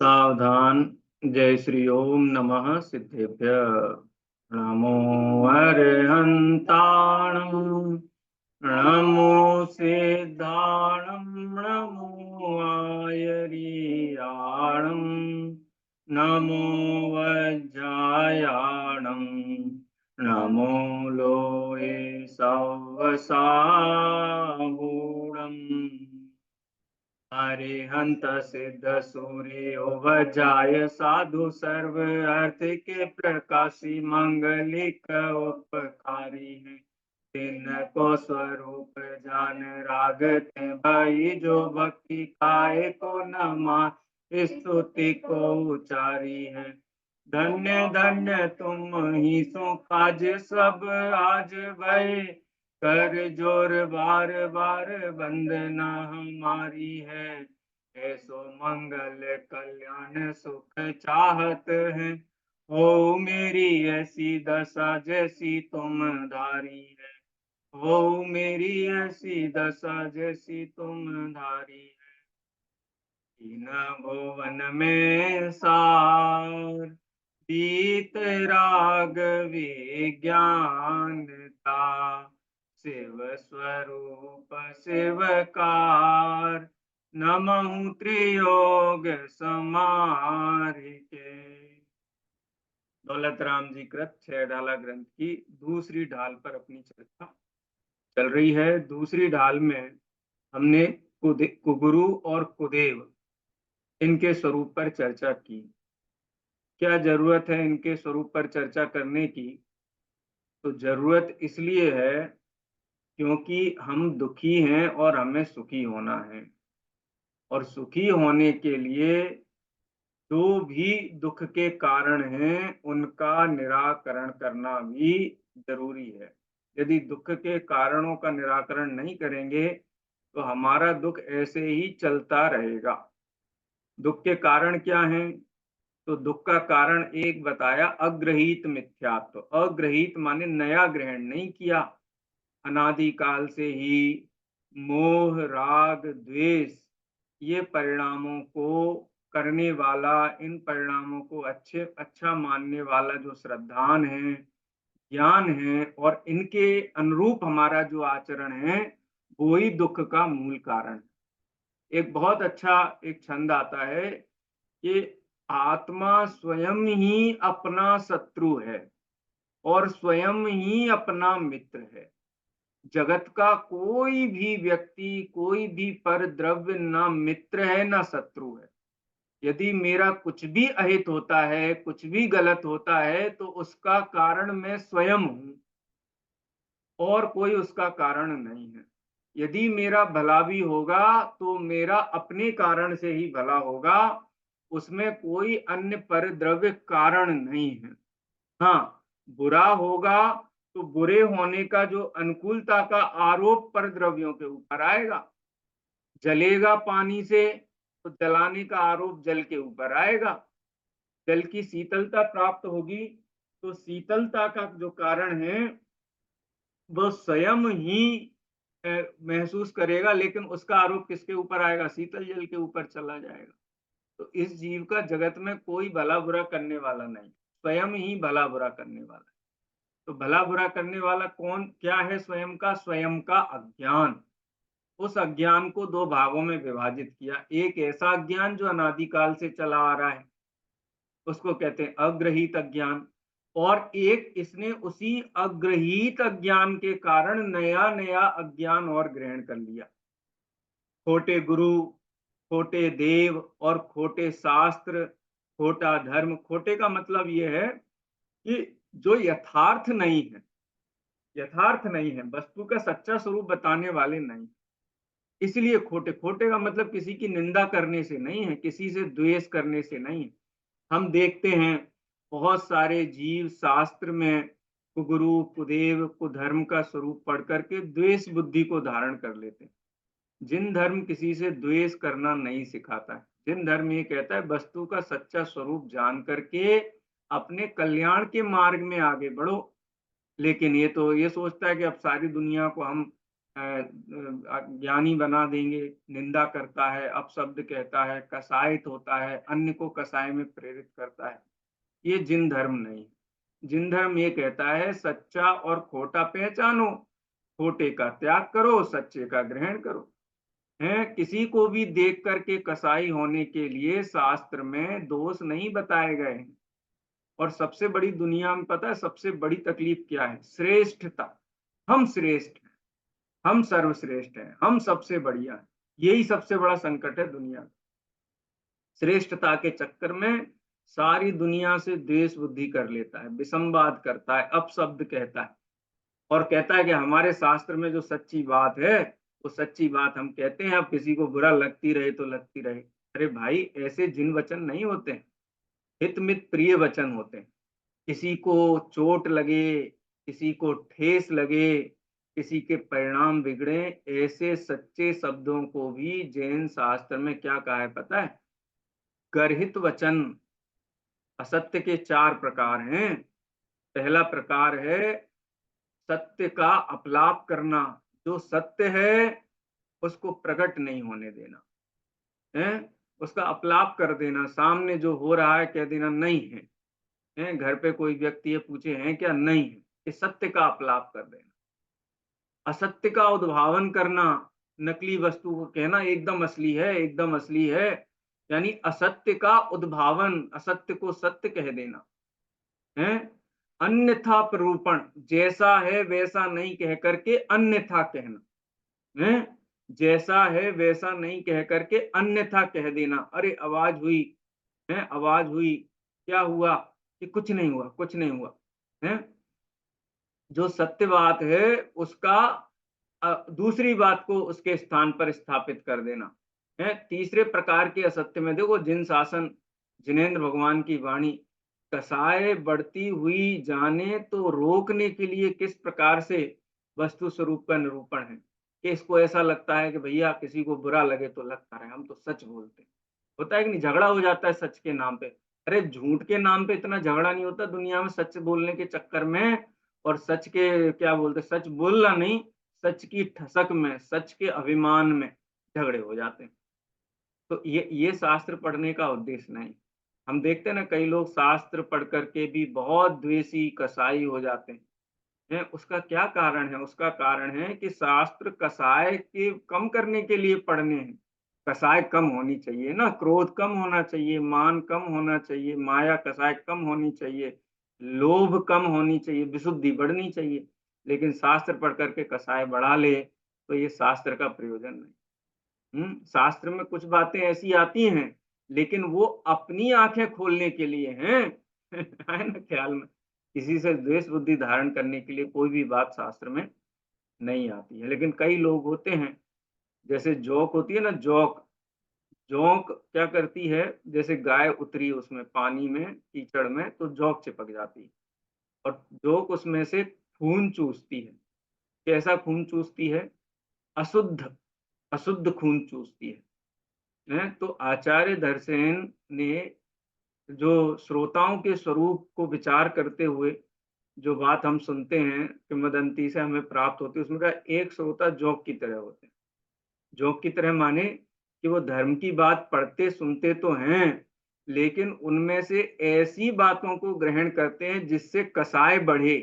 सावधान। जय श्री ओम नमः सिद्धेभ्य। नमो अरहन्ताणं, नमो सिद्धाणं, नमो आयर्याणं, नमो वज्रायाणं, नमो लोये सवसाहूणम्। अरिहंत सिद्ध सूर्यो वज्राय साधु सर्व अर्थ के प्रकाशी मंगलिक उपकारी है। तिनको स्वरूप जान रागते भाई जो भक्ति काय को नमा स्तुति को उचारी है। धन्य धन्य तुम ही सो काज सब आज भय कर जोर बार बार वंदना हमारी है। ऐसो मंगल कल्याण सुख चाहत है, हो मेरी ऐसी दशा जैसी तुम धारी है। हो मेरी ऐसी दशा जैसी तुम धारी है। तीन भुवन में सार बीत राग विज्ञानता, शिव स्वरूप शिवकार नमः त्रियोग समारिके। दौलत राम जी कृत 6 ढाला ग्रंथ की दूसरी ढाल पर अपनी चर्चा चल रही है। दूसरी ढाल में हमने कुगुरु और कुदेव इनके स्वरूप पर चर्चा की। क्या जरूरत है इनके स्वरूप पर चर्चा करने की? तो जरूरत इसलिए है क्योंकि हम दुखी हैं और हमें सुखी होना है, और सुखी होने के लिए जो भी दुख के कारण हैं उनका निराकरण करना भी जरूरी है। यदि दुख के कारणों का निराकरण नहीं करेंगे तो हमारा दुख ऐसे ही चलता रहेगा। दुख के कारण क्या हैं? तो दुख का कारण एक बताया, अग्रहीत मिथ्यात्व। अग्रहीत माने नया ग्रहण नहीं किया, अनादिकाल से ही मोह राग द्वेष ये परिणामों को करने वाला, इन परिणामों को अच्छा मानने वाला जो श्रद्धान है, ज्ञान है, और इनके अनुरूप हमारा जो आचरण है वो ही दुख का मूल कारण। एक बहुत अच्छा एक छंद आता है कि आत्मा स्वयं ही अपना शत्रु है और स्वयं ही अपना मित्र है। जगत का कोई भी व्यक्ति, कोई भी पर द्रव्य ना मित्र है ना शत्रु है। यदि मेरा कुछ भी अहित होता है, कुछ भी गलत होता है, तो उसका कारण मैं स्वयं हूं और कोई उसका कारण नहीं है। यदि मेरा भला भी होगा तो मेरा अपने कारण से ही भला होगा, उसमें कोई अन्य परद्रव्य कारण नहीं है। हाँ, बुरा होगा तो बुरे होने का जो अनुकूलता का आरोप परद्रव्यों के ऊपर आएगा। जलेगा पानी से तो जलाने का आरोप जल के ऊपर आएगा। जल की शीतलता प्राप्त होगी तो शीतलता का जो कारण है वो स्वयं ही महसूस करेगा, लेकिन उसका आरोप किसके ऊपर आएगा? शीतल जल के ऊपर चला जाएगा। तो इस जीव का जगत में कोई भला बुरा करने वाला नहीं, स्वयं ही भला बुरा करने वाला है। तो भला बुरा करने वाला कौन क्या है? स्वयं का अज्ञान। उस अज्ञान को दो भागों में विभाजित किया। एक ऐसा अज्ञान जो अनादिकाल से चला आ रहा है, उसको कहते हैं अग्रहीत अज्ञान। और एक इसने उसी अग्रहीत अज्ञान के कारण नया नया अज्ञान और ग्रहण कर लिया। खोटे गुरु, खोटे देव और खोटे शास्त्र, खोटा धर्म। खोटे का मतलब यह है कि जो यथार्थ नहीं है, यथार्थ नहीं है, वस्तु का सच्चा स्वरूप बताने वाले नहीं। इसलिए खोटे। खोटे का मतलब किसी की निंदा करने से नहीं है, किसी से द्वेष करने से नहीं है। हम देखते हैं बहुत सारे जीव शास्त्र में कुगुरु कुदेव कुधर्म का स्वरूप पढ़ करके द्वेष बुद्धि को धारण कर लेते हैं। जिन धर्म किसी से द्वेष करना नहीं सिखाता है, जिन धर्म ये कहता है वस्तु का सच्चा स्वरूप जान करके अपने कल्याण के मार्ग में आगे बढ़ो, लेकिन ये तो ये सोचता है कि अब सारी दुनिया को हम ज्ञानी बना देंगे, निंदा करता है, अपशब्द कहता है, कसायित होता है, अन्य को कसाय में प्रेरित करता है। ये जिन धर्म नहीं। जिन धर्म ये कहता है सच्चा और खोटा पहचानो, खोटे का त्याग करो, सच्चे का ग्रहण करो। है, किसी को भी देख करके कसाई होने के लिए शास्त्र में दोष नहीं बताए गए हैं। और सबसे बड़ी दुनिया में पता है सबसे बड़ी तकलीफ क्या है? श्रेष्ठता। हम श्रेष्ठ हैं, हम सर्वश्रेष्ठ हैं, हम सबसे बढ़िया हैं। यही सबसे बड़ा संकट है दुनिया का। श्रेष्ठता के चक्कर में सारी दुनिया से द्वेष बुद्धि कर लेता है, विसंवाद करता है, अपशब्द कहता है और कहता है कि हमारे शास्त्र में जो सच्ची बात है वो सच्ची बात हम कहते हैं, अब किसी को बुरा लगती रहे तो लगती रहे। अरे भाई, ऐसे जिन वचन नहीं होते हैं, हित मित प्रिय वचन होते हैं। किसी को चोट लगे, किसी को ठेस लगे, किसी के परिणाम बिगड़े, ऐसे सच्चे शब्दों को भी जैन शास्त्र में क्या कहा है पता है? गर्हित वचन। असत्य के 4 प्रकार हैं। पहला प्रकार है सत्य का अपलाप करना। जो सत्य है उसको प्रकट नहीं होने देना है, उसका अपलाप कर देना। सामने जो हो रहा है कह देना नहीं है, है? घर पे कोई व्यक्ति है, पूछे हैं क्या? नहीं है। ये सत्य का अपलाप कर देना। असत्य का उद्भावन करना, नकली वस्तु को कहना एकदम असली है, एकदम असली है, यानी असत्य का उद्भावन, असत्य को सत्य कह देना है। अन्यथा प्ररूपण, जैसा है वैसा नहीं कह करके अन्यथा कहना है। जैसा है वैसा नहीं कह करके अन्यथा कह देना। अरे आवाज हुई है, आवाज हुई, क्या हुआ? कि कुछ नहीं हुआ, कुछ नहीं हुआ है। जो सत्य बात है उसका दूसरी बात को उसके स्थान पर स्थापित कर देना है। तीसरे प्रकार के असत्य में देखो, जिन शासन, जिनेंद्र भगवान की वाणी, कसाय बढ़ती हुई जाने तो रोकने के लिए किस प्रकार से वस्तु स्वरूप का निरूपण है कि इसको ऐसा लगता है कि भैया किसी को बुरा लगे तो लगता रहे, हम तो सच बोलते हैं। होता है कि नहीं? झगड़ा हो जाता है सच के नाम पे। अरे झूठ के नाम पे इतना झगड़ा नहीं होता दुनिया में, सच बोलने के चक्कर में। और सच के क्या बोलते, सच बोलना नहीं, सच की ठसक में, सच के अभिमान में झगड़े हो जाते हैं। तो ये शास्त्र पढ़ने का उद्देश्य नहीं। हम देखते हैं ना, कई लोग शास्त्र पढ़ करके भी बहुत द्वेषी कसाई हो जाते हैं। उसका क्या कारण है? उसका कारण है कि शास्त्र कसाय के कम करने के लिए पढ़ने हैं। कसाय कम होनी चाहिए ना, क्रोध कम होना चाहिए, मान कम होना चाहिए, माया कसाय कम होनी चाहिए, लोभ कम होनी चाहिए, विशुद्धि बढ़नी चाहिए। लेकिन शास्त्र पढ़ करके कसाय बढ़ा ले तो ये शास्त्र का प्रयोजन नहीं। शास्त्र में कुछ बातें ऐसी आती हैं लेकिन वो अपनी आंखें खोलने के लिए हैं। है ना ख्याल में? किसी से द्वेष बुद्धि धारण करने के लिए कोई भी बात शास्त्र में नहीं आती है। लेकिन कई लोग होते हैं, जैसे जोंक होती है ना, जोंक। जोंक क्या करती है? जैसे गाय उतरी उसमें पानी में, कीचड़ में, तो जोंक चिपक जाती है और जोंक उसमें से खून चूसती है। कैसा खून चूसती है? अशुद्ध, अशुद्ध खून चूसती है। तो आचार्य धर्मसेन ने जो श्रोताओं के स्वरूप को विचार करते हुए जो बात हम सुनते हैं, किंवदंती से हमें प्राप्त होती है, उसमें कहा एक श्रोता जोंक की तरह होते हैं। जोंक की तरह माने कि वो धर्म की बात पढ़ते सुनते तो हैं, लेकिन उनमें से ऐसी बातों को ग्रहण करते हैं जिससे कसाय बढ़े,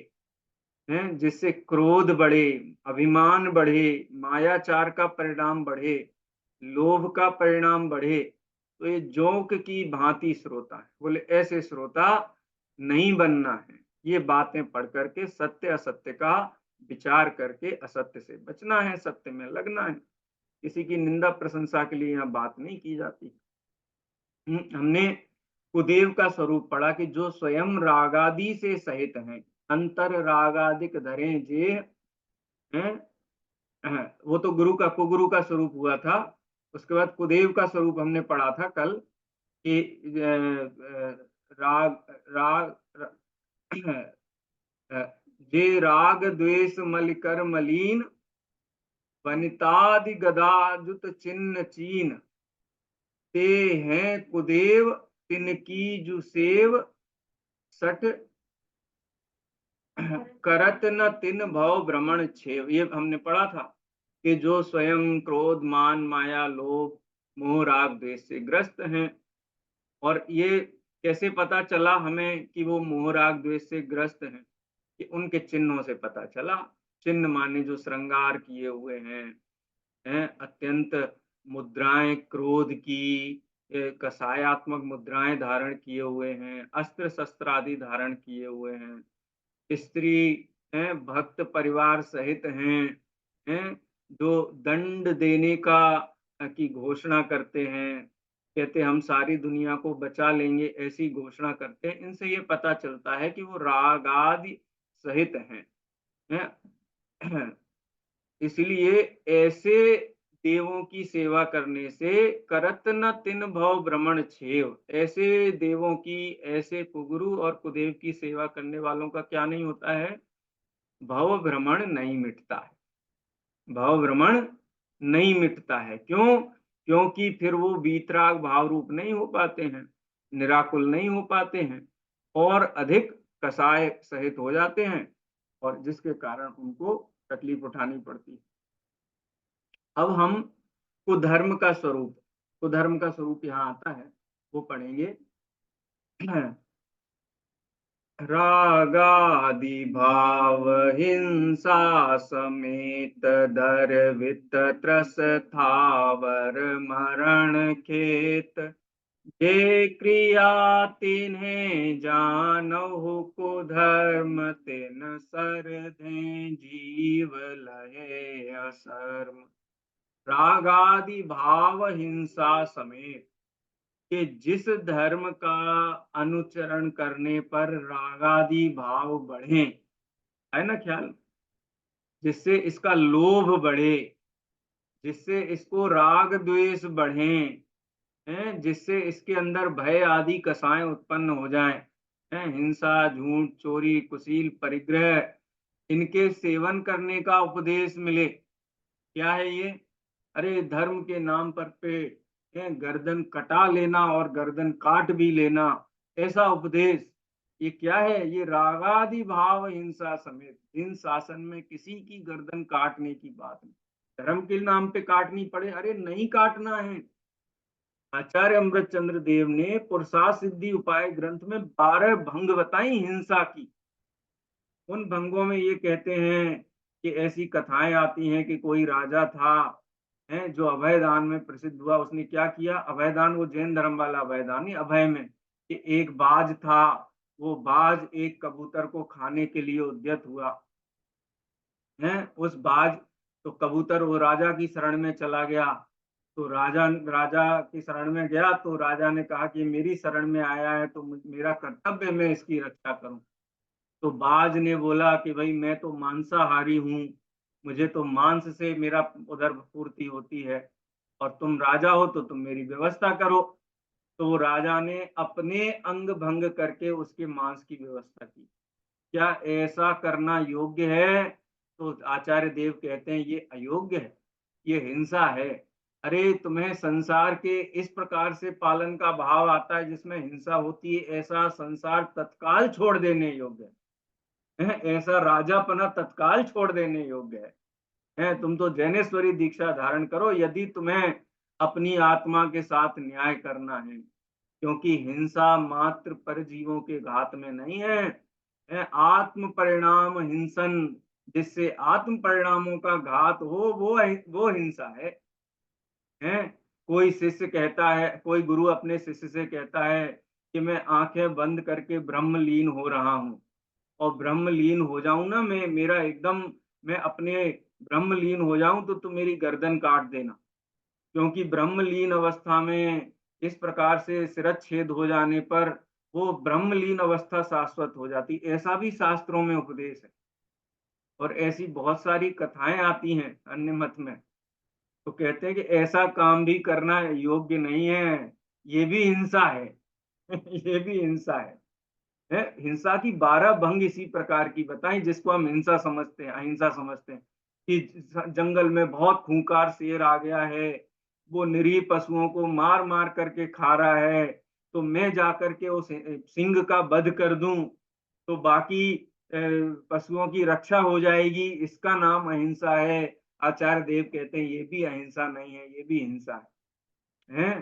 हैं, जिससे क्रोध बढ़े, अभिमान बढ़े, मायाचार का परिणाम बढ़े, लोभ का परिणाम बढ़े। तो ये जोंक की भांति श्रोता है। बोले ऐसे श्रोता नहीं बनना है। ये बातें पढ़ करके सत्य असत्य का विचार करके असत्य से बचना है, सत्य में लगना है। किसी की निंदा प्रशंसा के लिए यहाँ बात नहीं की जाती। हमने कुदेव का स्वरूप पढ़ा कि जो स्वयं रागादि से सहित हैं, अंतर रागादिक धरे जे हैं। वो तो गुरु का, कुगुरु का स्वरूप हुआ था। उसके बाद कुदेव का स्वरूप हमने पढ़ा था कल कि राग राग जे राग द्वेष मल कर मलीन, वनितादि गदाजुत चिन्ह चीन, ते हैं कुदेव तिनकी जुसेव, सठ करत न तिन भव भ्रमण छेव। ये हमने पढ़ा था। कि जो स्वयं क्रोध, मान, माया, लोभ, मोह, राग, द्वेष से ग्रस्त हैं। और ये कैसे पता चला हमें कि वो मोह, राग, द्वेष से ग्रस्त हैं? कि उनके चिन्हों से पता चला। चिन्ह माने जो श्रृंगार किए हुए हैं, अत्यंत मुद्राएँ क्रोध की, कषायात्मक मुद्राएँ धारण किए हुए हैं, अस्त्र-शस्त्र आदि धारण किए हुए हैं। स्त्री हैं, भक्त परिवार सहित हैं, जो दंड देने की घोषणा करते हैं, कहते हम सारी दुनिया को बचा लेंगे, ऐसी घोषणा करते हैं। इनसे ये पता चलता है कि वो राग आदि सहित हैं। इसलिए ऐसे देवों की सेवा करने से करत न तिन भव भ्रमण छेव। ऐसे देवों की, ऐसे कुगुरु और कुदेव की सेवा करने वालों का क्या नहीं होता है? भव भ्रमण नहीं मिटता है। भव भ्रमण नहीं मिटता है। क्यों? क्योंकि फिर वो वीतराग भाव रूप नहीं हो पाते हैं, निराकुल नहीं हो पाते हैं और अधिक कषाय सहित हो जाते हैं और जिसके कारण उनको तकलीफ उठानी पड़ती है। अब हम कुधर्म का स्वरूप यहाँ आता है, वो पढ़ेंगे। रागादि भाव हिंसा समेत दर्वित त्रस थावर मरण खेत, जे क्रिया तिन्हें जानहु कुधर्म तिन सर दें जीव लहे असर्म। रागादि भाव हिंसा समेत, कि जिस धर्म का अनुचरण करने पर रागादि भाव बढ़े, है ना ख्याल? जिससे इसका लोभ बढ़े, जिससे इसको राग द्वेष बढ़े, हैं, जिससे इसके अंदर भय आदि कसाएं उत्पन्न हो जाएं, हैं, हिंसा, झूठ, चोरी, कुशील, परिग्रह, इनके सेवन करने का उपदेश मिले। क्या है ये? अरे धर्म के नाम पर पे गर्दन कटा लेना और गर्दन काट भी लेना, ऐसा उपदेश, ये क्या है? ये रागादि भाव हिंसा समेत, इन शासन में किसी की गर्दन काटने की बात नहीं। धर्म के नाम पे काटनी पड़े, अरे नहीं काटना है। आचार्य अमृत चंद्र देव ने पुरुषार्थ सिद्धि उपाय ग्रंथ में 12 भंग बताई हिंसा की। उन भंगों में ये कहते हैं कि ऐसी कथाएं आती हैं कि कोई राजा था, हैं, जो अभयदान में प्रसिद्ध हुआ। उसने क्या किया? अभयदान, वो जैन धर्म वाला अभयदान नहीं, अभय में, कि एक बाज था, वो बाज एक कबूतर को खाने के लिए उद्यत हुआ, हैं, उस बाज, तो कबूतर वो राजा की शरण में चला गया। तो राजा राजा की शरण में गया तो राजा ने कहा कि मेरी शरण में आया है तो मेरा कर्तव्य मैं इसकी रक्षा करूं। तो बाज ने बोला कि भाई मैं तो मांसाहारी हूँ, मुझे तो मांस से मेरा उधर पूर्ति होती है और तुम राजा हो तो तुम मेरी व्यवस्था करो। तो राजा ने अपने अंग भंग करके उसके मांस की व्यवस्था की। क्या ऐसा करना योग्य है? तो आचार्य देव कहते हैं ये अयोग्य है, ये हिंसा है। अरे तुम्हें संसार के इस प्रकार से पालन का भाव आता है जिसमें हिंसा होती है, ऐसा संसार तत्काल छोड़ देने योग्य है। ऐसा राजापना तत्काल छोड़ देने योग्य है। तुम तो जैनेश्वरी दीक्षा धारण करो यदि तुम्हें अपनी आत्मा के साथ न्याय करना है, क्योंकि हिंसा मात्र परजीवों के घात में नहीं है, आत्म परिणाम हिंसन, जिससे आत्म परिणामों का घात हो, वो हिंसा है। कोई शिष्य कहता है, कोई गुरु अपने शिष्य से कहता है कि मैं आंखें बंद करके ब्रह्मलीन हो रहा हूँ और ब्रह्मलीन हो जाऊं ना, मैं अपने ब्रह्मलीन हो जाऊं तो तुम मेरी गर्दन काट देना, क्योंकि ब्रह्मलीन अवस्था में इस प्रकार से शिरच्छेद हो जाने पर वो ब्रह्मलीन अवस्था शाश्वत हो जाती। ऐसा भी शास्त्रों में उपदेश है और ऐसी बहुत सारी कथाएं आती हैं अन्य मत में। तो कहते हैं कि ऐसा काम भी करना योग्य नहीं है, ये भी हिंसा है। ये भी हिंसा है। हिंसा की 12 भंग इसी प्रकार की बताई जिसको हम हिंसा समझते हैं, अहिंसा समझते हैं। कि जंगल में बहुत खूंखार शेर आ गया है, वो निरीह पशुओं को मार मार करके खा रहा है, तो मैं जाकर के उस सिंह का वध कर दूं तो बाकी पशुओं की रक्षा हो जाएगी, इसका नाम अहिंसा है। आचार्य देव कहते हैं ये भी अहिंसा नहीं है, ये भी हिंसा है।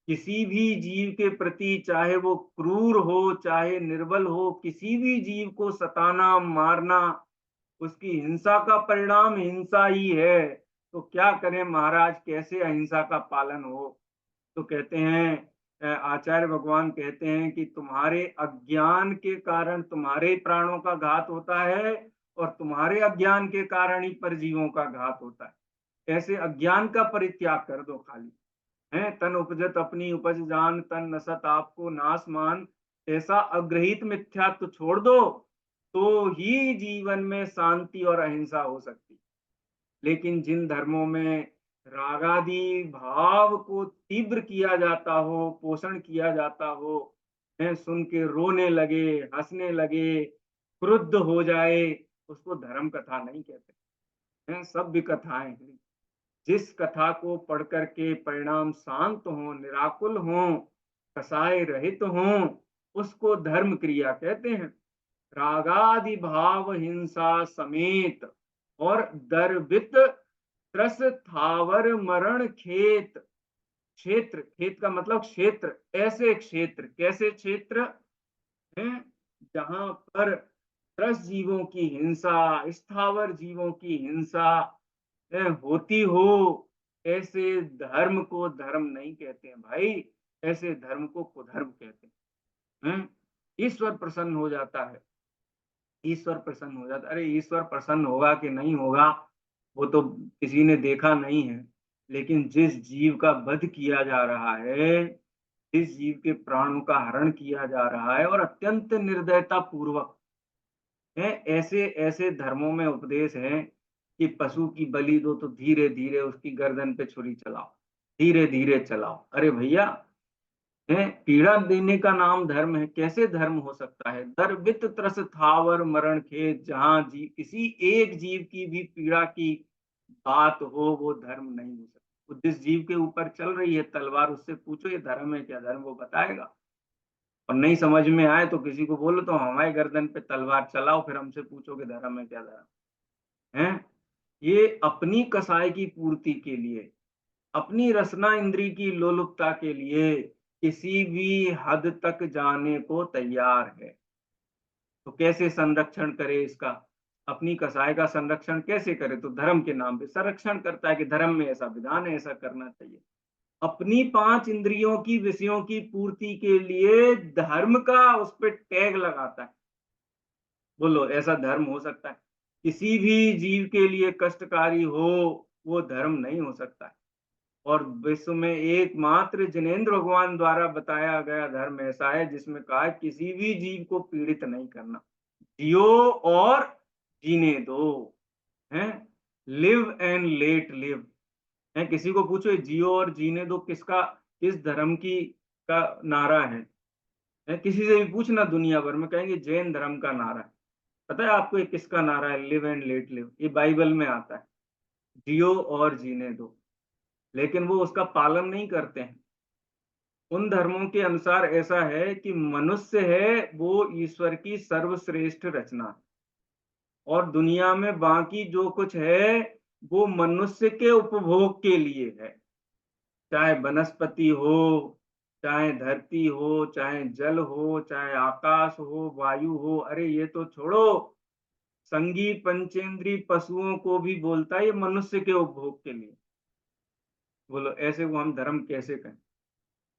किसी भी जीव के प्रति, चाहे वो क्रूर हो चाहे निर्बल हो, किसी भी जीव को सताना मारना उसकी हिंसा का परिणाम हिंसा ही है। तो क्या करें महाराज, कैसे अहिंसा का पालन हो? तो कहते हैं, आचार्य भगवान कहते हैं कि तुम्हारे अज्ञान के कारण तुम्हारे प्राणों का घात होता है और तुम्हारे अज्ञान के कारण ही परजीवों का घात होता है। ऐसे अज्ञान का परित्याग कर दो खाली, है तन उपजत अपनी उपज जान, तन नसत आपको नाश मान, ऐसा अग्रहित मिथ्यात्व छोड़ दो तो ही जीवन में शांति और अहिंसा हो सकती। लेकिन जिन धर्मों में रागादि भाव को तीव्र किया जाता हो, पोषण किया जाता हो, है सुन के रोने लगे, हंसने लगे, क्रुद्ध हो जाए, उसको धर्म कथा नहीं कहते हैं, सभ्य कथाएं हैं। जिस कथा को पढ़ करके परिणाम शांत हो, निराकुल हो, कसाय रहित हो, उसको धर्म क्रिया कहते हैं। रागादि भाव हिंसा समेत और दर्वित त्रस थावर मरण खेत, क्षेत्र, खेत का मतलब क्षेत्र, ऐसे क्षेत्र, कैसे क्षेत्र हैं जहां पर त्रस जीवों की हिंसा, स्थावर जीवों की हिंसा होती हो, ऐसे धर्म को धर्म नहीं कहते हैं भाई, ऐसे धर्म को कुधर्म कहते हैं। ईश्वर प्रसन्न हो जाता है, ईश्वर प्रसन्न हो जाता है। अरे ईश्वर प्रसन्न होगा कि नहीं होगा वो तो किसी ने देखा नहीं है, लेकिन जिस जीव का वध किया जा रहा है, जिस जीव के प्राणों का हरण किया जा रहा है और अत्यंत निर्दयता पूर्वक है, ऐसे ऐसे धर्मों में उपदेश है कि पशु की बलि दो तो धीरे धीरे उसकी गर्दन पे छुरी चलाओ, धीरे धीरे चलाओ। अरे भैया, है पीड़ा देने का नाम धर्म है? कैसे धर्म हो सकता है? दर्वित त्रस थावर मरण खेत, जहां जी किसी एक जीव की भी पीड़ा की बात हो वो धर्म नहीं हो सकता। वो जिस जीव के ऊपर चल रही है तलवार, उससे पूछो ये धर्म है क्या? धर्म वो बताएगा। और नहीं समझ में आए तो किसी को बोलो तो हमारे गर्दन पे तलवार चलाओ, फिर हमसे पूछोगे धर्म है क्या? धर्म है ये अपनी कसाई की पूर्ति के लिए, अपनी रसना इंद्री की लोलुपता के लिए किसी भी हद तक जाने को तैयार है। तो कैसे संरक्षण करे इसका? अपनी कसाई का संरक्षण कैसे करे? तो धर्म के नाम पे संरक्षण करता है कि धर्म में ऐसा विधान है, ऐसा करना चाहिए। अपनी 5 इंद्रियों की विषयों की पूर्ति के लिए धर्म का उस पर टैग लगाता है। बोलो ऐसा धर्म हो सकता है? किसी भी जीव के लिए कष्टकारी हो वो धर्म नहीं हो सकता है। और विश्व में एकमात्र जिनेंद्र भगवान द्वारा बताया गया धर्म ऐसा है जिसमें कहा है किसी भी जीव को पीड़ित नहीं करना, जियो और जीने दो, हैं लिव एंड लेट लिव। है किसी को पूछो जियो और जीने दो किसका, किस धर्म की का नारा है किसी से भी पूछना दुनिया भर में कहेंगे जैन धर्म का नारा है। पता है आपको ये किसका नारा है? लिव एंड लेट लिव, ये बाइबल में आता है, जियो और जीने दो। लेकिन वो उसका पालन नहीं करते हैं। उन धर्मों के अनुसार ऐसा है कि मनुष्य है वो ईश्वर की सर्वश्रेष्ठ रचना, और दुनिया में बाकी जो कुछ है वो मनुष्य के उपभोग के लिए है। चाहे वनस्पति हो, चाहे धरती हो, चाहे जल हो, चाहे आकाश हो, वायु हो, अरे ये तो छोड़ो, संगी पंचेंद्री पशुओं को भी बोलता है ये मनुष्य के उपभोग के लिए। बोलो ऐसे को हम धर्म कैसे कहें?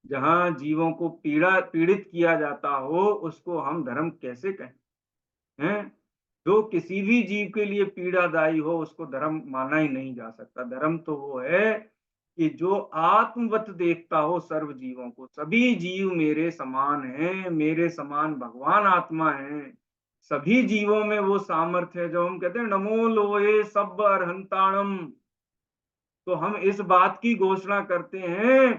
जहां जीवों को पीड़ित किया जाता हो उसको हम धर्म कैसे कहें? हैं जो किसी भी जीव के लिए पीड़ादायी हो उसको धर्म माना ही नहीं जा सकता। धर्म तो वो है कि जो आत्मवत देखता हो सर्व जीवों को, सभी जीव मेरे समान हैं, मेरे समान भगवान आत्मा है। सभी जीवों में वो सामर्थ्य है जो हम कहते हैं नमो लोए सब अरहंताणम। तो हम इस बात की घोषणा करते हैं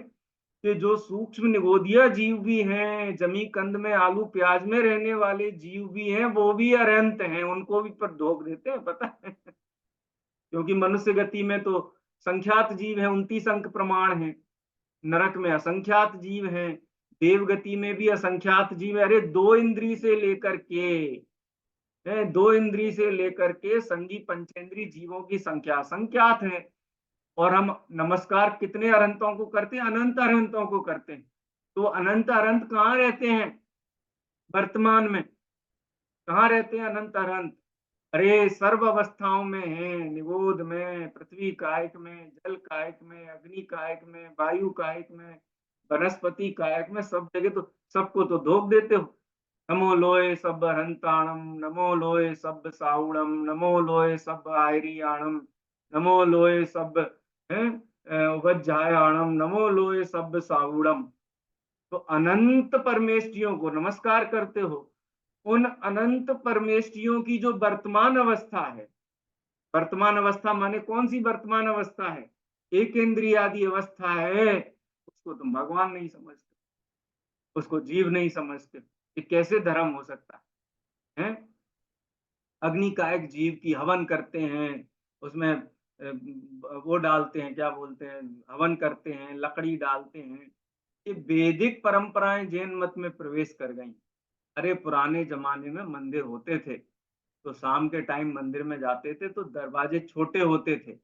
कि जो सूक्ष्म निगोदिया जीव भी हैं, जमी कंद में आलू प्याज में रहने वाले जीव भी हैं, वो भी अरहंत हैं, उनको भी पर धोख देते हैं पता है। क्योंकि मनुष्य गति में तो संख्यात जीव है, 29 अंक प्रमाण है, नरक में असंख्यात जीव हैं, देव गति में भी असंख्यात जीव है। अरे 2 इंद्री से लेकर के है। दो इंद्री से लेकर के संगी पंचेंद्री जीवों की संख्या संख्यात है। और हम नमस्कार कितने अरहंतों को करते हैं? अनंत अरहंतों को करते हैं। तो अनंत अरहंत कहाँ रहते हैं वर्तमान में? कहाँ रहते हैं अनंत अरहंत? अरे सर्व अवस्थाओं में है, निगोद में, पृथ्वी कायक में, जल कायक में, अग्नि कायक में, वायु कायक में, वनस्पति कायक में, सब जगह। तो सबको तो धोख देते हो। नमो लोय सब हंताणम, नमो लोय सब साउणम, नमो लोय सब आयरियाणम, नमो लोय सब वज्जायाणम, नमो लोय सब साउणम। तो अनंत परमेष्टियों को नमस्कार करते हो। उन अनंत परमेष्टियों की जो वर्तमान अवस्था है, वर्तमान अवस्था माने कौन सी वर्तमान अवस्था है? एक इंद्रियादि अवस्था है, उसको तुम भगवान नहीं समझते, उसको जीव नहीं समझते। ये कैसे धर्म हो सकता है? अग्नि कायक जीव की हवन करते हैं, उसमें वो डालते हैं, क्या बोलते हैं, हवन करते हैं, लकड़ी डालते हैं। ये वैदिक परंपराएं जैन मत में प्रवेश कर गई। अरे पुराने जमाने में मंदिर होते थे, तो शाम के टाइम मंदिर में जाते थे तो दरवाजे छोटे होते थे,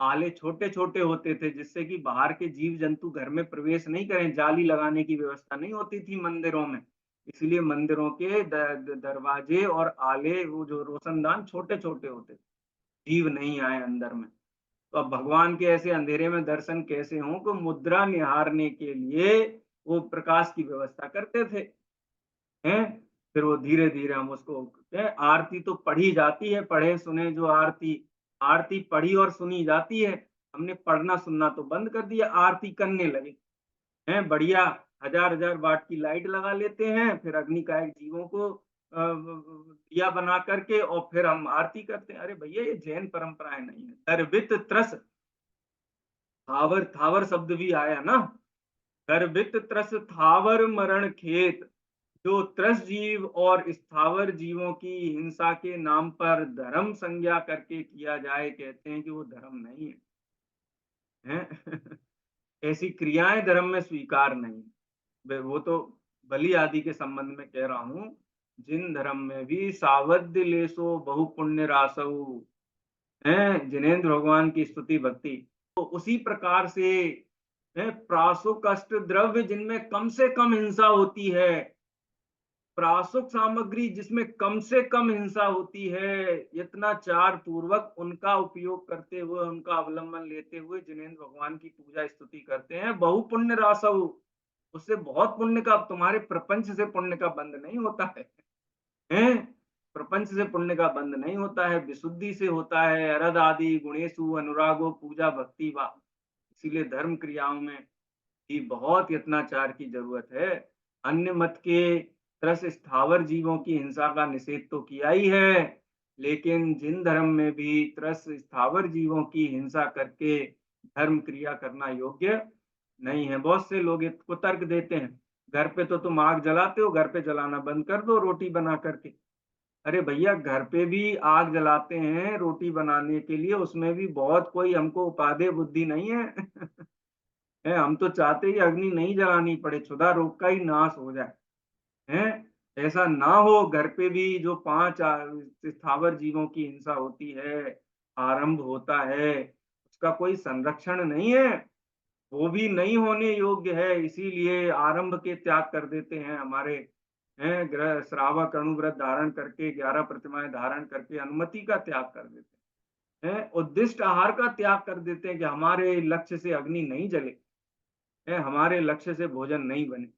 आले छोटे छोटे होते थे, जिससे कि बाहर के जीव जंतु घर में प्रवेश नहीं करें। जाली लगाने की व्यवस्था नहीं होती थी मंदिरों में, इसलिए मंदिरों के दरवाजे और आले, वो जो रोशनदान छोटे छोटे होते, जीव नहीं आए अंदर में। तो अब भगवान के ऐसे अंधेरे में दर्शन कैसे हों? को मुद्रा निहारने के लिए वो प्रकाश की व्यवस्था करते थे। हैं? फिर वो धीरे धीरे हम उसको, आरती तो पढ़ी जाती है, पढ़े सुने जो आरती, आरती पढ़ी और सुनी जाती है। हमने पढ़ना सुनना तो बंद कर दिया, आरती करने लगे हैं। बढ़िया, हजार हजार वाट की लाइट लगा लेते हैं, फिर अग्नि कायक जीवों को दिया बना करके, और फिर हम आरती करते हैं। अरे भैया, ये जैन परंपराएं नहीं है। गर्भित त्रस, थावर थावर शब्द भी आया ना, गर्भित त्रस थावर मरण खेत। जो त्रस जीव और स्थावर जीवों की हिंसा के नाम पर धर्म संज्ञा करके किया जाए, कहते हैं कि वो धर्म नहीं है, है? ऐसी क्रियाएं धर्म में स्वीकार नहीं। वो तो बलि आदि के संबंध में कह रहा हूं। जिन धर्म में भी सावध्य लेसो बहु पुण्य रासऊ, है जिनेन्द्र भगवान की स्तुति भक्ति, तो उसी प्रकार से प्रासो कष्ट द्रव्य जिनमें कम से कम हिंसा होती है, प्रासुक सामग्री जिसमें कम से कम हिंसा होती है, यत्नाचार पूर्वक उनका उपयोग करते हुए, उनका अवलंबन लेते हुए जिनेन्द्र भगवान की पूजा स्तुति करते हैं। बहु पुण्य रासव, उससे बहुत पुण्य का, तुम्हारे प्रपंच से पुण्य का बंध नहीं होता है, हैं? प्रपंच से पुण्य का बंध नहीं होता है, विशुद्धि से होता है। अरद आदि गुणेशु अनुरागो पूजा भक्ति वा। इसीलिए धर्म क्रियाओं में भी बहुत यत्नाचार की जरूरत है। अन्य मत के त्रस स्थावर जीवों की हिंसा का निषेध तो किया ही है, लेकिन जिन धर्म में भी त्रस स्थावर जीवों की हिंसा करके धर्म क्रिया करना योग्य नहीं है। बहुत से लोग इसको तर्क देते हैं, घर पे तो तुम आग जलाते हो, घर पे जलाना बंद कर दो रोटी बना करके। अरे भैया, घर पे भी आग जलाते हैं रोटी बनाने के लिए, उसमें भी बहुत कोई हमको उपादेय बुद्धि नहीं है। है, हम तो चाहते ही अग्नि नहीं जलानी पड़े, क्षुधा रोग का ही नाश हो जाए। हैं? ऐसा ना हो। घर पे भी जो 5 स्थावर जीवों की हिंसा होती है, आरंभ होता है, उसका कोई संरक्षण नहीं है, वो भी नहीं होने योग्य है। इसीलिए आरंभ के त्याग कर देते हैं हमारे, हैं, ग्रह श्रावक अणुव्रत धारण करके, 11 प्रतिमाएं धारण करके अनुमति का त्याग कर देते हैं, उद्दिष्ट आहार का त्याग कर देते हैं कि हमारे लक्ष्य से अग्नि नहीं जले, हमारे लक्ष्य से भोजन नहीं बने,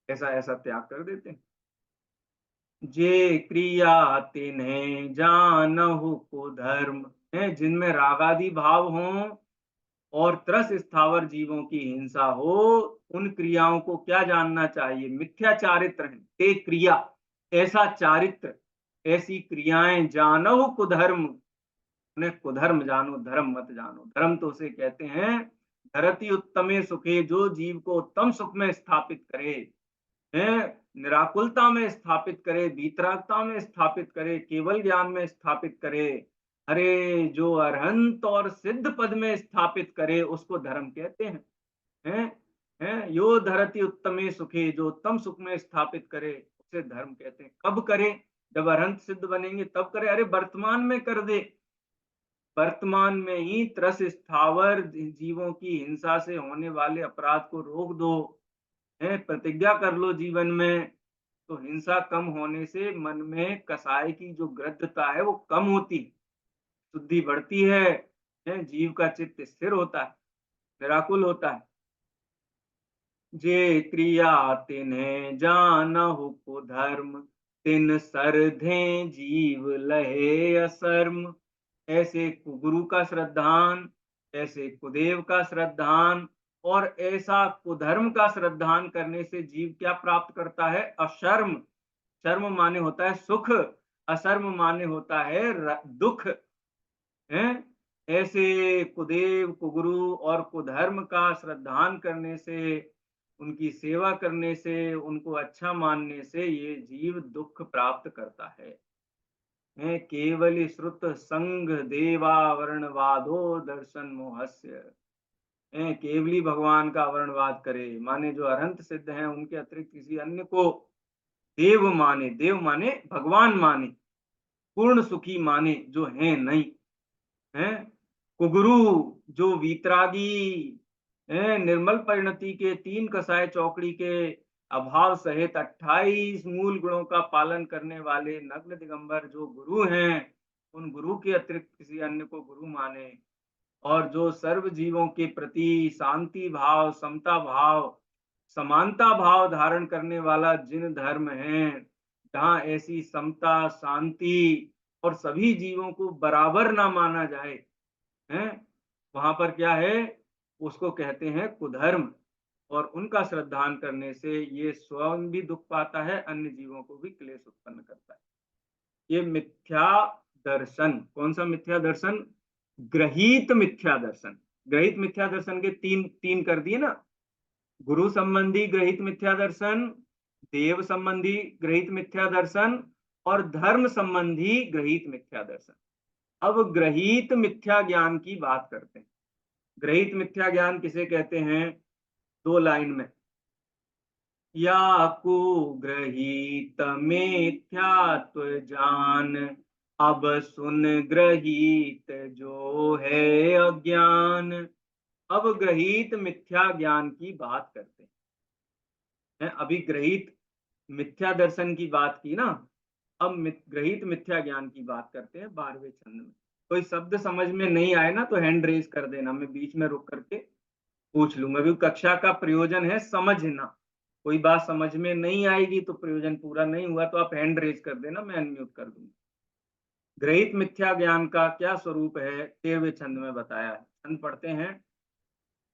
ऐसा ऐसा त्याग कर देते हैं। जे क्रिया तिन्हें जानहु कुधर्म, है जिनमें रागादि भाव हों और त्रस स्थावर जीवों की हिंसा हो, उन क्रियाओं को क्या जानना चाहिए? मिथ्या चारित्र है। ते क्रिया, ऐसा चारित्र, ऐसी क्रियाएं जानहु कुधर्म, उन्हें कुधर्म जानो, धर्म मत जानो। धर्म तो उसे कहते हैं धरती उत्तमे सुखे, जो जीव को उत्तम सुख में स्थापित करे, है निराकुलता में स्थापित करे, वीतरागता में स्थापित करे, केवल ज्ञान में स्थापित करे। अरे जो अरहंत और सिद्ध पद में स्थापित करे, उसको धर्म कहते हैं। हैं? हैं? यो धरती उत्तमे सुखे, जो उत्तम सुख में स्थापित करे, उसे धर्म कहते हैं। कब करे? जब अरहंत सिद्ध बनेंगे तब करे, अरे वर्तमान में कर दे, वर्तमान में ही त्रस स्थावर जीवों की हिंसा से होने वाले अपराध को रोक दो, है प्रतिज्ञा कर लो जीवन में, तो हिंसा कम होने से मन में कसाय की जो ग्रद्धता है वो कम होती, शुद्धि बढ़ती है, जीव का चित्त स्थिर होता है, निराकुल होता है। जे क्रिया तिन्हें जानहु कुधर्म, तिन सरधे जीव लहे असर्म। ऐसे कुगुरु का श्रद्धान, ऐसे कुदेव का श्रद्धान और ऐसा कुधर्म का श्रद्धान करने से जीव क्या प्राप्त करता है? अशर्म। शर्म माने होता है सुख, अशर्म माने होता है दुख, है। ऐसे कुदेव, कुगुरु और कुधर्म का श्रद्धान करने से, उनकी सेवा करने से, उनको अच्छा मानने से ये जीव दुख प्राप्त करता है। केवली श्रुत संग देवावरणवादो दर्शन मोहस्य। केवली भगवान का वर्णवाद करे, माने जो अरहंत सिद्ध हैं उनके अतिरिक्त किसी अन्य को देव माने, देव माने भगवान माने, पूर्ण सुखी माने जो है नहीं, है। कुगुरु जो वीतरागी, निर्मल परिणति के 3 कसाय चौकड़ी के अभाव सहित 28 मूल गुणों का पालन करने वाले नग्न दिगंबर जो गुरु हैं, उन गुरु के अतिरिक्त किसी अन्य को गुरु माने, और जो सर्व जीवों के प्रति शांति भाव, समता भाव, समानता भाव धारण करने वाला जिन धर्म है, जहाँ ऐसी समता, शांति और सभी जीवों को बराबर ना माना जाए, हैं, वहां पर क्या है? उसको कहते हैं कुधर्म, और उनका श्रद्धान करने से ये स्वयं भी दुख पाता है, अन्य जीवों को भी क्लेश उत्पन्न करता है। ये मिथ्या दर्शन, कौन सा मिथ्या दर्शन? ग्रहित मिथ्या दर्शन। ग्रहित मिथ्या दर्शन के तीन कर दिए ना, गुरु संबंधी ग्रहित मिथ्या दर्शन, देव संबंधी ग्रहित मिथ्या दर्शन और धर्म संबंधी ग्रहित मिथ्या दर्शन। अब ग्रहित मिथ्या ज्ञान की बात करते हैं। ग्रहित मिथ्या ज्ञान किसे कहते हैं? 2 लाइन में, या कुग्रहित मिथ्यात्व जान, अब सुन ग्रहित जो है अज्ञान। अब ग्रहित मिथ्या ज्ञान की बात करते हैं। अभी ग्रहित मिथ्या दर्शन की बात की ना, अब ग्रहित मिथ्या ज्ञान की बात करते हैं 12वें छंद में। कोई शब्द समझ में नहीं आए ना तो हैंड रेज कर देना, मैं बीच में रुक करके पूछ लूंगा, क्योंकि कक्षा का प्रयोजन है समझना। कोई बात समझ में नहीं आएगी तो प्रयोजन पूरा नहीं हुआ, तो आप हैंड रेज कर देना, मैं अनम्यूट कर दूंगा। ग्रहित मिथ्या ज्ञान का क्या स्वरूप है? 13वें छंद में बताया है। छंद पढ़ते हैं।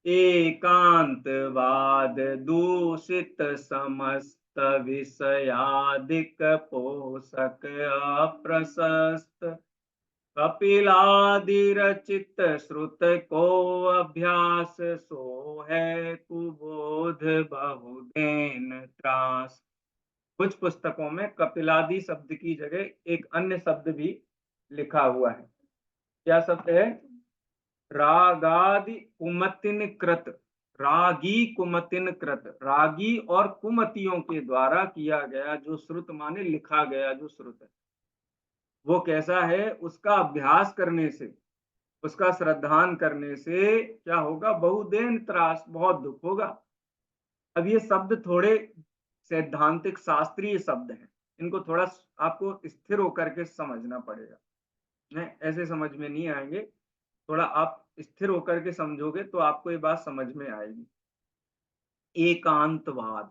एकांतवाद दूषित समस्त विषयादिक पोषक अप्रशस्त, कपिलादि रचित श्रुत को अभ्यास, सो है कुबोध बहुदेन त्रास। कुछ पुस्तकों में कपिलादि शब्द की जगह एक अन्य शब्द भी लिखा हुआ है। क्या शब्द है? रागादि कुमतिन कृत, रागी कुमतिन कृत, रागी और कुमतियों के द्वारा किया गया जो श्रुत माने लिखा गया जो श्रुत है, वो कैसा है? उसका अभ्यास करने से, उसका श्रद्धान करने से क्या होगा? बहुदेन त्रास, बहुत दुख होगा। अब ये शब्द थोड़े सैद्धांतिक शास्त्रीय शब्द हैं, इनको थोड़ा आपको स्थिर होकर के समझना पड़ेगा, ऐसे समझ में नहीं आएंगे। थोड़ा आप स्थिर होकर के समझोगे तो आपको ये बात समझ में आएगी। एकांतवाद,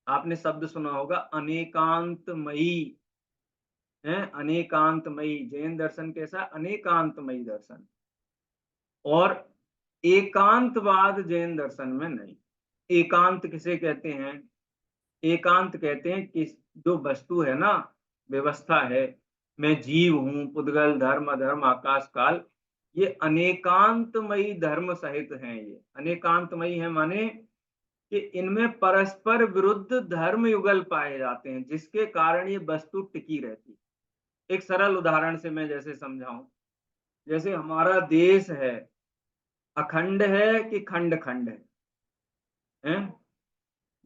आपने शब्द सुना होगा अनेकांतमयी, है अनेकांतमयी। जैन दर्शन कैसा? अनेकांतमयी दर्शन। और एकांतवाद जैन दर्शन में नहीं। एकांत किसे कहते हैं? एकांत कहते हैं कि जो वस्तु है ना, व्यवस्था है, मैं जीव हूं, पुद्गल, धर्म, अधर्म, आकाश, काल, ये अनेकांतमयी धर्म सहित हैं। ये अनेकांतमयी है माने कि इनमें परस्पर विरुद्ध धर्म युगल पाए जाते हैं, जिसके कारण ये वस्तु टिकी रहती। एक सरल उदाहरण से मैं जैसे समझाऊं, जैसे हमारा देश है, अखंड है कि खंड खंड है?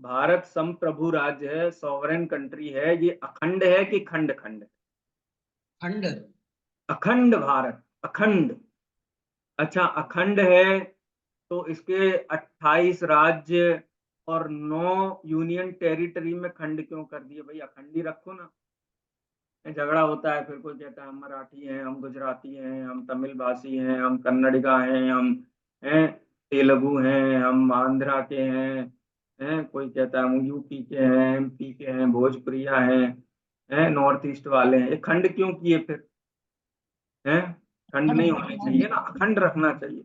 भारत संप्रभु राज्य है, सॉवरेन कंट्री है। ये अखंड है कि खंड खंड? खंड। अखंड भारत, अखंड। अच्छा, अखंड है तो इसके 28 राज्य और 9 यूनियन टेरिटरी में खंड क्यों कर दिए भाई? अखंड ही रखो ना। झगड़ा होता है, फिर कोई कहता है हम मराठी हैं, हम गुजराती हैं, हम तमिल भाषी हैं, हम कन्नडिगा हैं, हम हैं तेलुगु हैं, हम आंध्रा के हैं कोई कहता है हम यूपी के हैं, एमपी के हैं, भोजपुरिया हैं नॉर्थ ईस्ट वाले हैं। ये खंड क्यों किए फिर? हैं? खंड नहीं होने चाहिए ना, अखंड रखना चाहिए।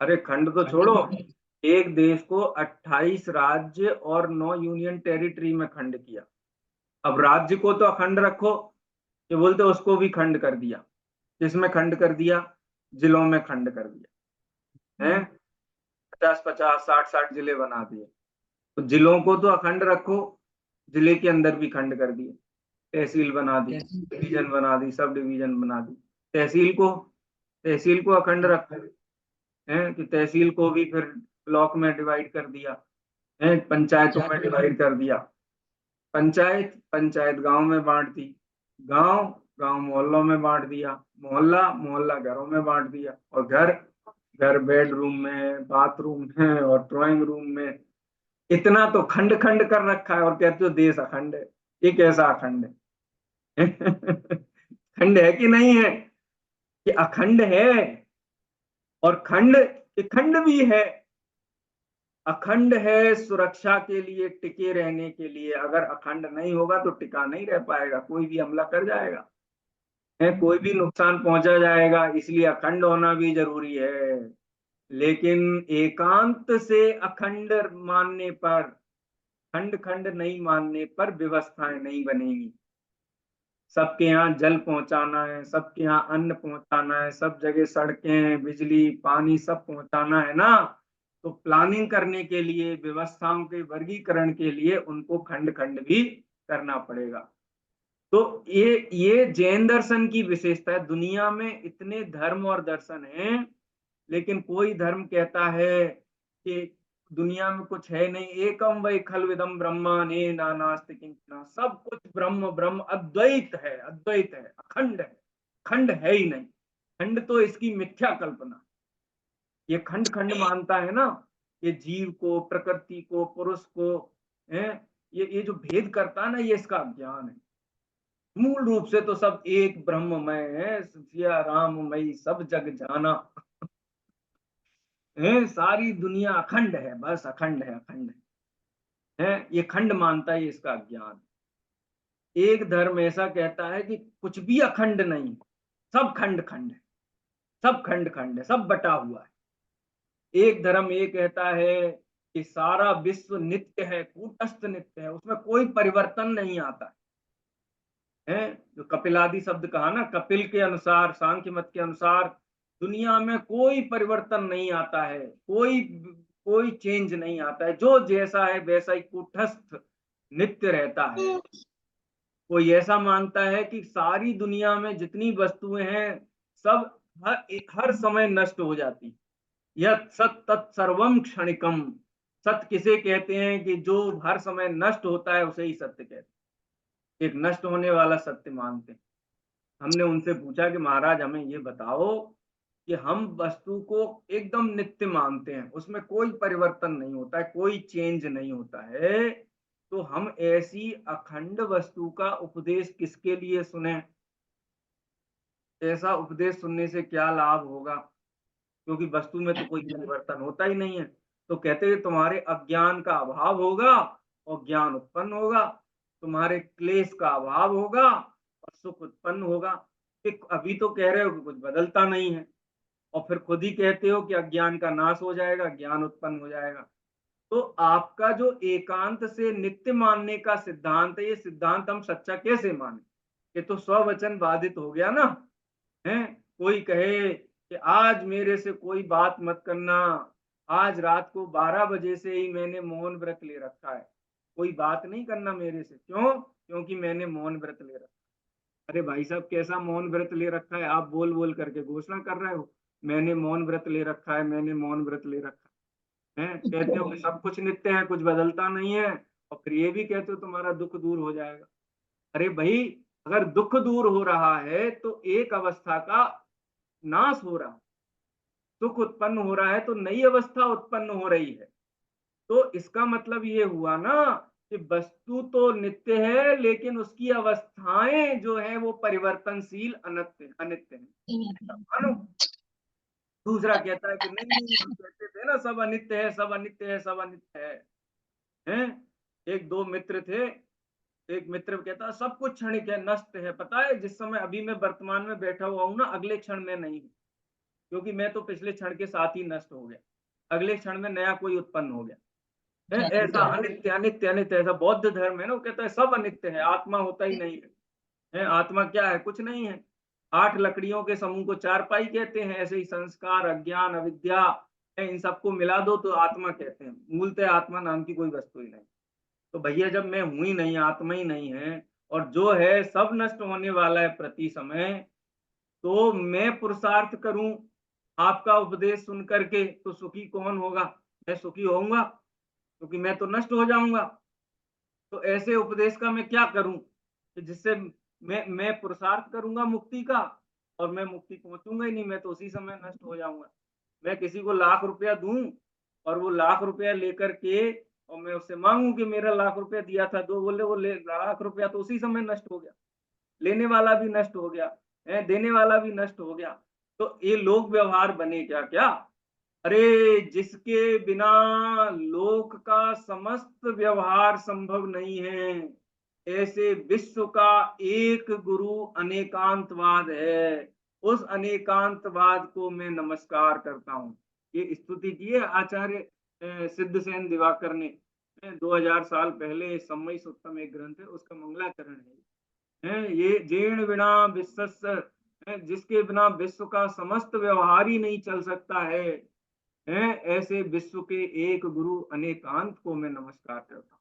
अरे खंड तो खंड छोड़ो, तो एक देश को 28 राज्य और 9 यूनियन टेरिटरी में खंड किया। अब राज्य को तो अखंड रखो, ये बोलते उसको भी खंड कर दिया। किसमें खंड कर दिया? जिलों में खंड कर दिया है। 50-50, 60-60 जिले बना दिए। तो जिलों को तो अखंड रखो, जिले के अंदर भी खंड कर दिए। तहसील बना दी, जैसे डिवीजन बना दी, सब डिवीजन बना दी। तहसील को अखंड रखो है कि तहसील को भी फिर ब्लॉक में डिवाइड कर दिया है, पंचायतों में पंचायत। डिवाइड कर दिया। पंचायत गांव में बांट दी, गांव गांव मोहल्लों में बांट दिया, मोहल्ला मोहल्ला घरों में बांट दिया, और घर घर बेडरूम में, बाथरूम में और ड्राइंग रूम में। इतना तो खंड खंड कर रखा है और कहते हो देश अखंड है। ये कैसा अखंड है? खंड है कि नहीं है? कि अखंड है। और खंड, ये खंड भी है। अखंड है सुरक्षा के लिए, टिके रहने के लिए। अगर अखंड नहीं होगा तो टिका नहीं रह पाएगा, कोई भी हमला कर जाएगा है, कोई भी नुकसान पहुंचा जाएगा। इसलिए अखंड होना भी जरूरी है। लेकिन एकांत से अखंड मानने पर, खंड खंड नहीं मानने पर व्यवस्थाएं नहीं बनेगी। सबके यहाँ जल पहुंचाना है, सबके यहाँ अन्न पहुंचाना है, सब जगह सड़कें, बिजली, पानी सब पहुंचाना है ना। तो प्लानिंग करने के लिए, व्यवस्थाओं के वर्गीकरण के लिए उनको खंड खंड भी करना पड़ेगा। तो ये जैन दर्शन की विशेषता है। दुनिया में इतने धर्म और दर्शन हैं, लेकिन कोई धर्म कहता है कि दुनिया में कुछ है नहीं, एकम वै खलविदम ब्रह्म ने नानास्ति किंचन। सब कुछ ब्रह्म ब्रह्म, अद्वैत है, अद्वैत है, अखंड है। खंड है ही नहीं। खंड तो इसकी मिथ्या कल्पना। ये खंड खंड मानता है ना, ये जीव को, प्रकृति को, पुरुष को है, ये जो भेद करता है ना, ये इसका ज्ञान है। मूल रूप से तो सब एक ब्रह्ममय है, सिया राममयी सब जग जाना है। सारी दुनिया अखंड है, बस अखंड है, अखंड है। ये खंड मानता है, इसका ज्ञान। एक धर्म ऐसा कहता है कि कुछ भी अखंड नहीं, सब खंड खंड है, सब खंड खंड है, सब बटा हुआ है। एक धर्म ये कहता है कि सारा विश्व नित्य है, कूटस्थ नित्य है, उसमें कोई परिवर्तन नहीं आता है। जो कपिलादि शब्द कहा ना, कपिल के अनुसार, सांख्य मत के अनुसार दुनिया में कोई परिवर्तन नहीं आता है, कोई कोई चेंज नहीं आता है, जो जैसा है वैसा ही कूटस्थ नित्य रहता है। कोई ऐसा मानता है कि सारी दुनिया में जितनी वस्तुएं हैं सब हर समय नष्ट हो जाती। यह सत तत्सर्वम क्षणिकम। सत्य किसे कहते हैं? कि जो हर समय नष्ट होता है उसे ही सत्य कहते हैं। एक नष्ट होने वाला सत्य मानते हैं। हमने उनसे पूछा कि महाराज हमें ये बताओ कि हम वस्तु को एकदम नित्य मानते हैं, उसमें कोई परिवर्तन नहीं होता है, कोई चेंज नहीं होता है, तो हम ऐसी अखंड वस्तु का उपदेश किसके लिए सुने? ऐसा उपदेश सुनने से क्या लाभ होगा? क्योंकि वस्तु में तो कोई परिवर्तन होता ही नहीं है। तो कहते हैं तुम्हारे अज्ञान का अभाव होगा और ज्ञान उत्पन्न होगा, तुम्हारे क्लेश का अभाव होगा और सुख उत्पन्न होगा। कि अभी तो कह रहे हो कि कुछ बदलता नहीं है, और फिर खुद ही कहते हो कि अज्ञान का नाश हो जाएगा, ज्ञान उत्पन्न हो जाएगा। तो आपका जो एकांत से नित्य मानने का सिद्धांत है, ये सिद्धांत हम सच्चा कैसे माने? ये तो स्ववचन बाधित हो गया ना है। कोई कहे कि आज मेरे से कोई बात मत करना, आज रात को 12 बजे से ही मैंने मौन व्रत ले रखा है, कोई बात नहीं करना मेरे से। क्यों? क्योंकि मैंने मौन व्रत ले रखा। अरे भाई साहब, कैसा मौन व्रत ले रखा है? आप बोल बोल करके घोषणा कर रहे हो मैंने मौन व्रत ले रखा है, मैंने मौन व्रत ले रखा है। हैं, कहते हो कि सब कुछ नित्य है, कुछ बदलता नहीं है, और फिर ये भी कहते हो तुम्हारा दुख दूर हो जाएगा। अरे भाई, अगर दुख दूर हो रहा है तो एक अवस्था का नाश हो रहा है, सुख उत्पन्न हो रहा है तो नई अवस्था उत्पन्न हो रही है। तो इसका मतलब ये हुआ ना कि वस्तु तो नित्य है, लेकिन उसकी अवस्थाएं जो है वो परिवर्तनशील, अनित्य अनित्य है। मानो दूसरा कहता है कि नहीं, हम कहते थे ना सब अनित्य है, सब अनित्य है, सब अनित्य है। हैं? एक दो मित्र थे, एक मित्र कहता है सब कुछ क्षणिक है, नष्ट है। पता है जिस समय अभी मैं वर्तमान में बैठा हुआ हूं ना, अगले क्षण में नहीं हूं, क्योंकि मैं तो पिछले क्षण के साथ ही नष्ट हो गया, अगले क्षण में नया कोई उत्पन्न हो गया। है ऐसा अनित्य अनित्य अनित्य, ऐसा बौद्ध धर्म है ना, वो कहता है सब अनित्य है, आत्मा होता ही नहीं है। है आत्मा क्या है? कुछ नहीं है। 8 लकड़ियों के समूह को चारपाई कहते हैं, ऐसे ही संस्कार, अज्ञान, अविद्या, इन सबको मिला दो तो आत्मा कहते हैं। मूलतः आत्मा नाम की कोई वस्तु ही नहीं। तो भैया जब मैं हूं ही नहीं, आत्मा ही नहीं है, और जो है सब नष्ट होने वाला है प्रति समय, तो मैं पुरुषार्थ करूं आपका उपदेश सुन करके तो सुखी कौन होगा? मैं सुखी होऊंगा, क्योंकि मैं तो नष्ट हो जाऊंगा। तो ऐसे उपदेश का मैं क्या करूं कि जिससे मैं पुरुषार्थ करूंगा मुक्ति का, और मैं मुक्ति पहुंचूंगा ही नहीं, मैं तो उसी समय नष्ट हो जाऊंगा। मैं किसी को लाख रुपया दूं और वो लाख रुपया लेकर के, और मैं उससे मांगू कि मेरा लाख रुपया दिया था, दो बोले वो लाख रुपया तो उसी समय नष्ट हो गया, लेने वाला भी नष्ट हो गया, देने वाला भी नष्ट हो गया। तो ये लोक व्यवहार बने क्या क्या? अरे जिसके बिना लोक का समस्त व्यवहार संभव नहीं है, ऐसे विश्व का एक गुरु अनेकांतवाद है, उस अनेकांतवाद को मैं नमस्कार करता हूँ। ये स्तुति की है आचार्य सिद्धसेन दिवाकर ने 2000 साल पहले। सम्मय सुत्तम एक ग्रंथ है, उसका मंगलाचरण है। ये जीर्ण बिना विश्वस्य, जिसके बिना विश्व का समस्त व्यवहार ही नहीं चल सकता है, ऐसे विश्व के एक गुरु अनेकांत को मैं नमस्कार करता हूँ।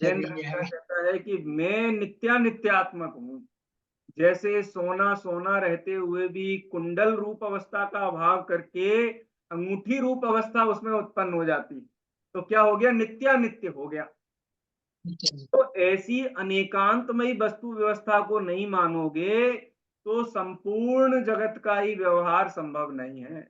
जैन धर्म क्या कहता है कि मैं नित्यात्मक हूँ। जैसे सोना सोना रहते हुए भी कुंडल रूप अवस्था का अभाव करके अंगूठी रूप अवस्था उसमें उत्पन्न हो जाती, तो क्या हो गया? नित्य हो गया। तो ऐसी अनेकांतमयी वस्तु व्यवस्था को नहीं मानोगे तो संपूर्ण जगत का ही व्यवहार संभव नहीं है।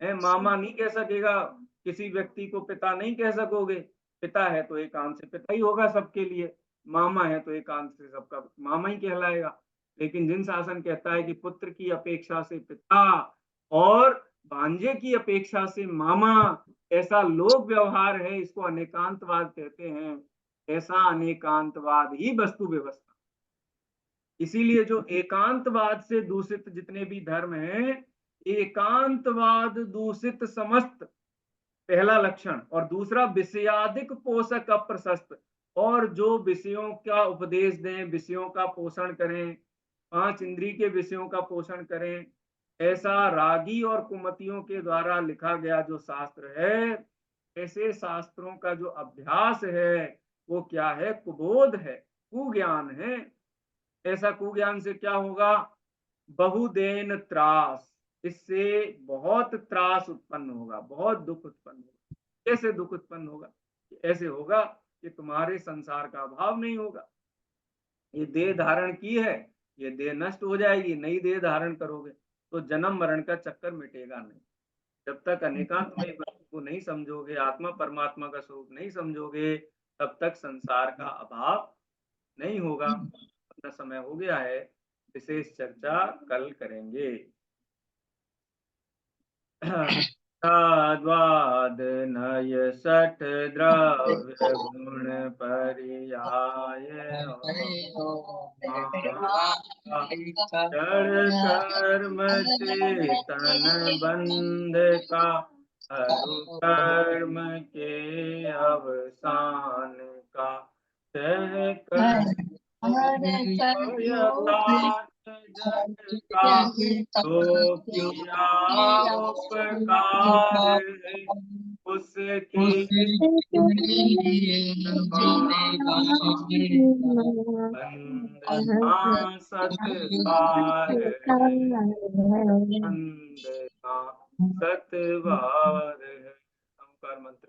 मामा नहीं कह सकेगा, किसी व्यक्ति को पिता नहीं कह सकोगे। पिता है तो एकांत से पिता ही होगा सबके लिए, मामा है तो एकांत से सबका मामा ही कहलाएगा। लेकिन जिन शासन कहता है कि पुत्र की अपेक्षा से पिता और भांजे की अपेक्षा से मामा, ऐसा लोक व्यवहार है, इसको अनेकांतवाद कहते हैं। ऐसा अनेकांतवाद ही वस्तु व्यवस्था। इसीलिए जो एकांतवाद से दूषित जितने भी धर्म हैं, एकांतवाद दूषित समस्त, पहला लक्षण। और दूसरा विषयाधिक पोषक अप्रशस्त, और जो विषयों का उपदेश दें, विषयों का पोषण करें, 5 इंद्रिय के विषयों का पोषण करें, ऐसा रागी और कुमतियों के द्वारा लिखा गया जो शास्त्र है, ऐसे शास्त्रों का जो अभ्यास है वो क्या है? कुबोध है, कुज्ञान है। ऐसा कुज्ञान से क्या होगा? बहुदेन त्रास, इससे बहुत त्रास उत्पन्न होगा, बहुत दुख उत्पन्न होगा। कैसे दुख उत्पन्न होगा? ऐसे होगा कि तुम्हारे संसार का अभाव नहीं होगा। ये देह धारण की है, ये देह नष्ट हो जाएगी, नई देह धारण करोगे तो जन्म मरण का चक्कर मिटेगा नहीं। जब तक अनेकांतमय वस्तु को नहीं समझोगे, आत्मा परमात्मा का स्वरूप नहीं समझोगे, तब तक संसार का अभाव नहीं होगा। अपना समय हो गया है, विशेष चर्चा कल करेंगे। साद्वाद नय सठ द्रव्य गुण पर्याय, जड़ कर्म चेतन बंध का, हरु कर्म के अवसान का, तह कर जग का, तो किया उपकार है, उसकी बंदना सतवार है, बंदना सतवार है। नमस्कार मंत्र